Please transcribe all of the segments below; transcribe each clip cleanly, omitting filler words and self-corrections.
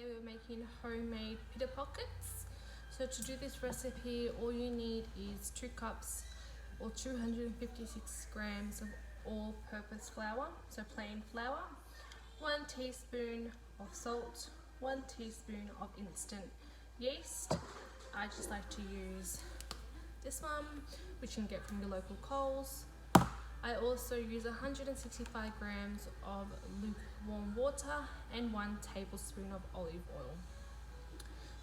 we're making homemade pita pockets. So to do this recipe, all you need is 2 cups or 256 grams of all-purpose flour, so plain flour, 1 teaspoon of salt, 1 teaspoon of instant yeast. I just like to use this one, which you can get from your local Coles. I also use 165 grams of lukewarm water and 1 tablespoon of olive oil.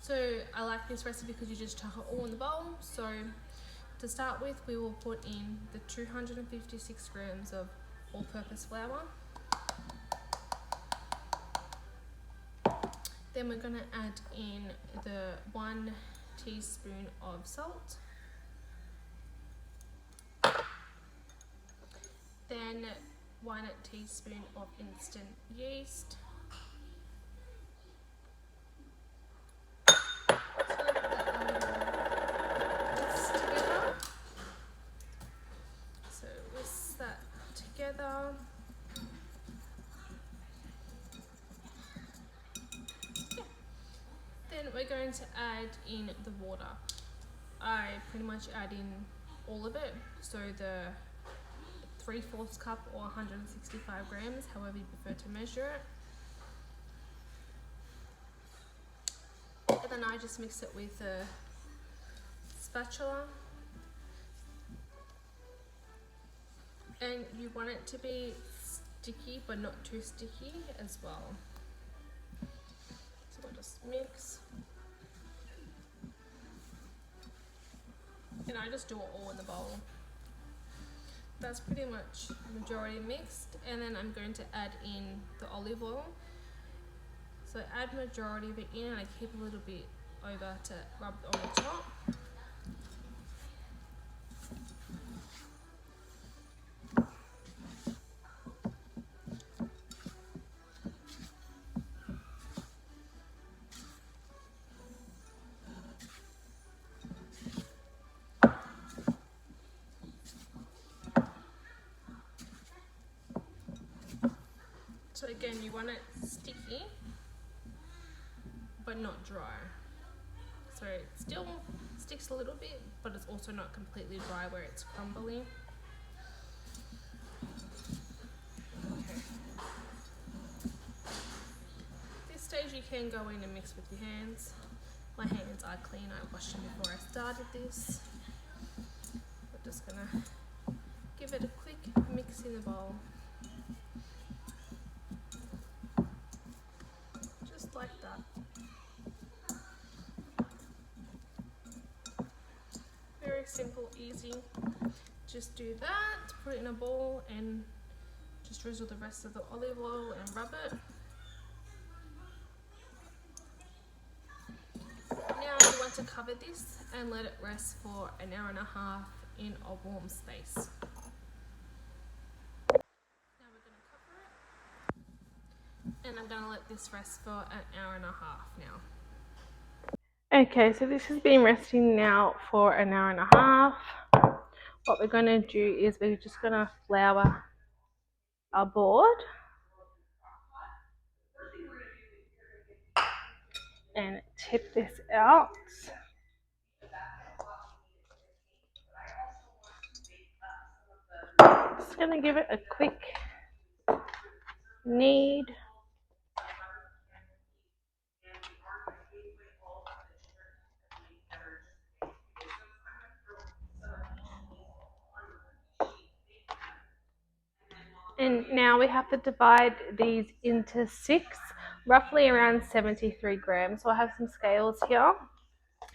So I like this recipe because you just chuck it all in the bowl. So to start with, we will put in the 256 grams of all-purpose flour. Then we're going to add in the 1 teaspoon of salt. Then 1 teaspoon of instant yeast. So whisk that together. Then we're going to add in the water. I pretty much add in all of it, so the 3/4 cup or 165 grams, however you prefer to measure it. And then I just mix it with a spatula. And you want it to be sticky, but not too sticky as well. So we'll just mix. And I just do it all in the bowl. That's pretty much majority mixed, and then I'm going to add in the olive oil. So add majority of it in, and I keep a little bit over to rub on the top. So again, you want it sticky, but not dry. So it still sticks a little bit, but it's also not completely dry where it's crumbly. Okay. At this stage you can go in and mix with your hands. My hands are clean, I washed them before I started this. We're just gonna give it a quick mix in the bowl. Like that. Very simple, easy. Just do that, put it in a bowl and just drizzle the rest of the olive oil and rub it. Now you want to cover this and let it rest for an hour and a half in a warm space. And I'm going to let this rest for an hour and a half now. Okay, so this has been resting now for an hour and a half. What we're going to do is we're just going to flour our board. And tip this out. Just going to give it a quick knead. And now we have to divide these into 6, roughly around 73 grams. So I have some scales here.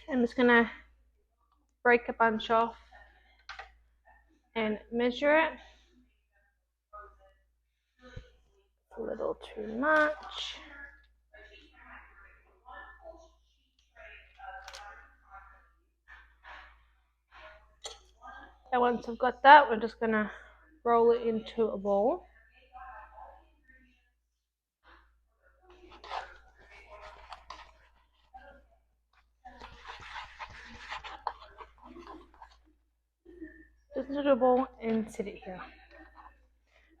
I'm just going to break a bunch off and measure it. A little too much. And once I've got that, we're just going to roll it into a ball. Just into a ball and sit it here.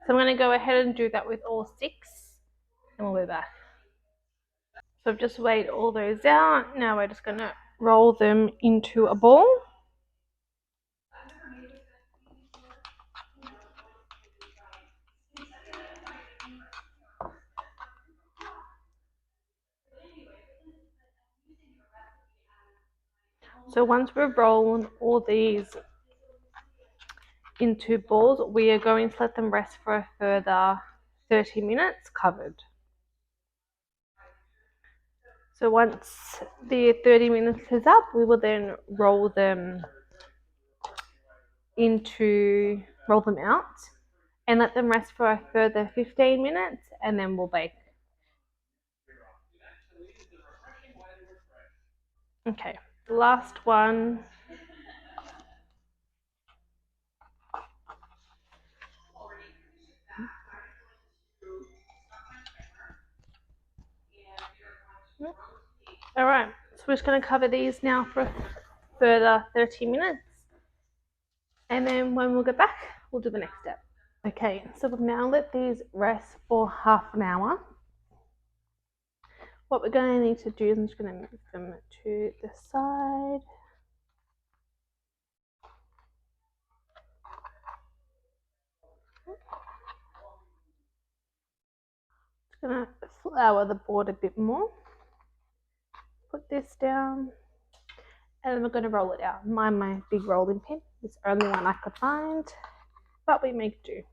So I'm going to go ahead and do that with all 6, and we'll be back. So I've just weighed all those out. Now we're just going to roll them into a ball. So once we've rolled all these into balls, we are going to let them rest for a further 30 minutes covered. So once the 30 minutes is up, we will then roll them out and let them rest for a further 15 minutes, and then we'll bake. Okay, the last one. All right, so we're just going to cover these now for a further 30 minutes, and then when we'll get back, we'll do the next step. Okay, so we've now let these rest for half an hour. What we're going to need to do is I'm just going to move them to the side. Just going to flour the board a bit more. Put this down, and then we're going to roll it out. My big rolling pin. It's the only one I could find, but we make do.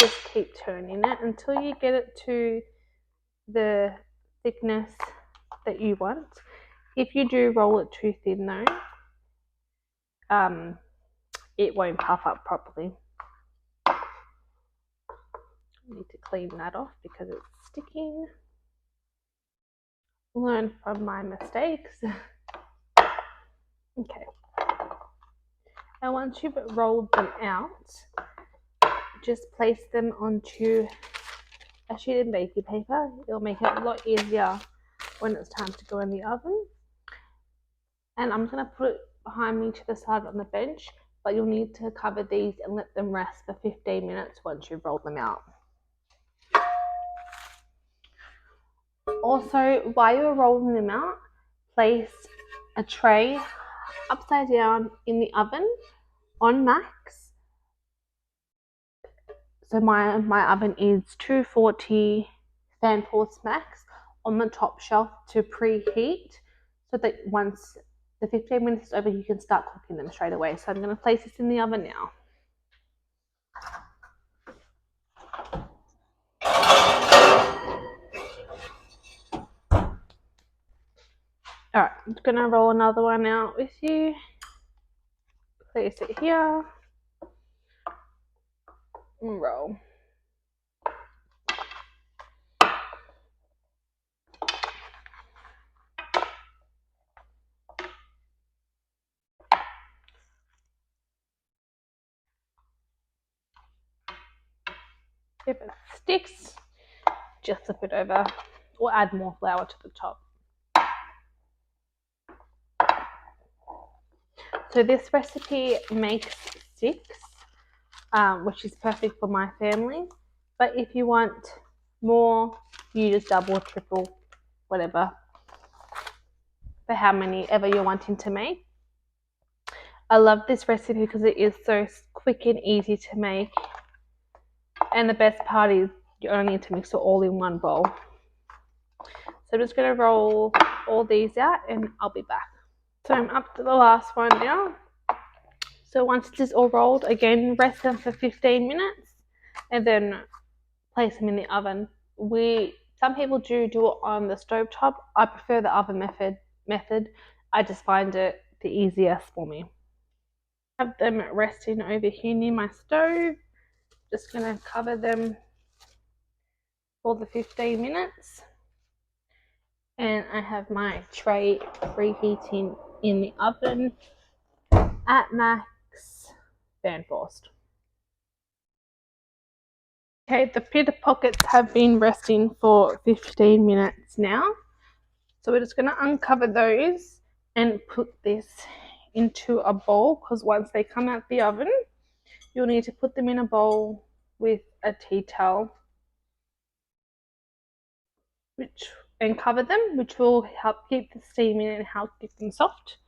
Just keep turning it until you get it to the thickness that you want. If you do roll it too thin though, it won't puff up properly. I need to clean that off because it's sticking. Learn from my mistakes. Okay. And once you've rolled them out, just place them onto a sheet of baking paper. It'll make it a lot easier when it's time to go in the oven. And I'm going to put it behind me to the side on the bench, but you'll need to cover these and let them rest for 15 minutes once you've rolled them out. Also, while you're rolling them out, place a tray upside down in the oven on max. So my oven is 240 fan force max on the top shelf to preheat, so that once the 15 minutes is over, you can start cooking them straight away. So I'm going to place this in the oven now. Alright, I'm just going to roll another one out with you. Place it here. And roll. If it sticks, just flip it over or add more flour to the top. So this recipe makes 6, which is perfect for my family. But if you want more, you just double, triple, whatever, for how many ever you're wanting to make. I love this recipe because it is so quick and easy to make. And the best part is you only need to mix it all in one bowl. So I'm just going to roll all these out and I'll be back. So I'm up to the last one now. So once this is all rolled, again, rest them for 15 minutes and then place them in the oven. Some people do it on the stove top. I prefer the oven method. I just find it the easiest for me. I have them resting over here near my stove. Just going to cover them for the 15 minutes. And I have my tray preheating in the oven at max fan forced. Okay, the pita pockets have been resting for 15 minutes now. So we're just going to uncover those and put this into a bowl, because once they come out the oven, you'll need to put them in a bowl with a tea towel and cover them, which will help keep the steam in and help keep them soft.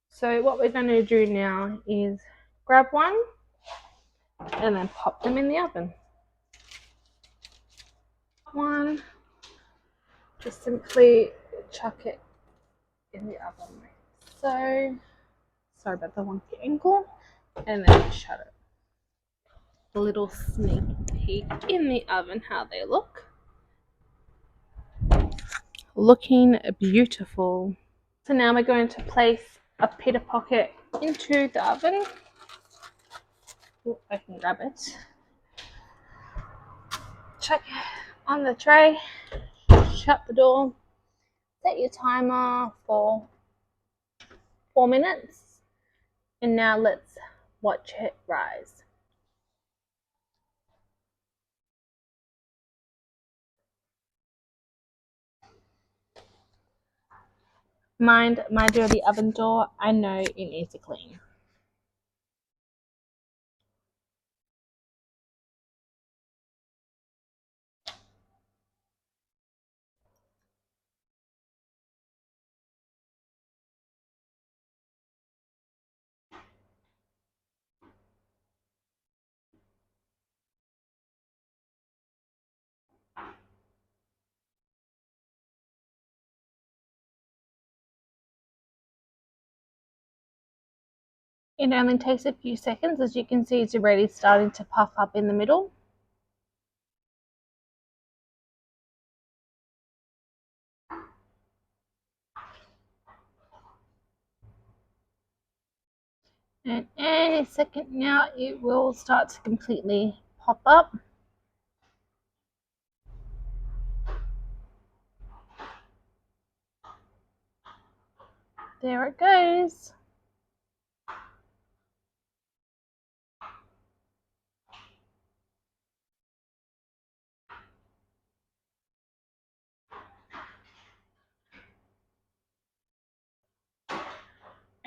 So what we're going to do now is grab one and then pop them in the oven. One, just simply chuck it in the oven like so. Sorry about the wonky angle. And then shut it. A little sneak peek in the oven how they look. Looking beautiful. So now we're going to place a pita pocket into the oven. Ooh, I can grab it. Chuck it on the tray. Shut the door. Set your timer for 4 minutes. And now let's watch it rise. Mind my dirty oven door. I know it needs to clean. It only takes a few seconds. As you can see, it's already starting to puff up in the middle. And any second now, it will start to completely pop up. There it goes.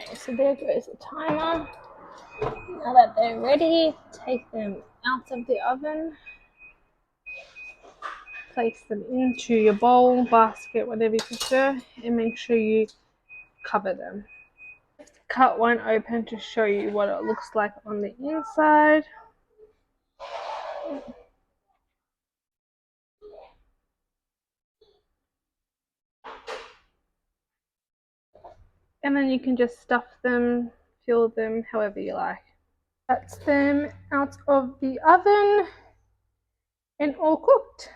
Okay, so there goes the timer. Now that they're ready, take them out of the oven. Place them into your bowl, basket, whatever you prefer, and make sure you cover them. Cut one open to show you what it looks like on the inside. And then you can just stuff them, fill them however you like. That's them out of the oven and all cooked.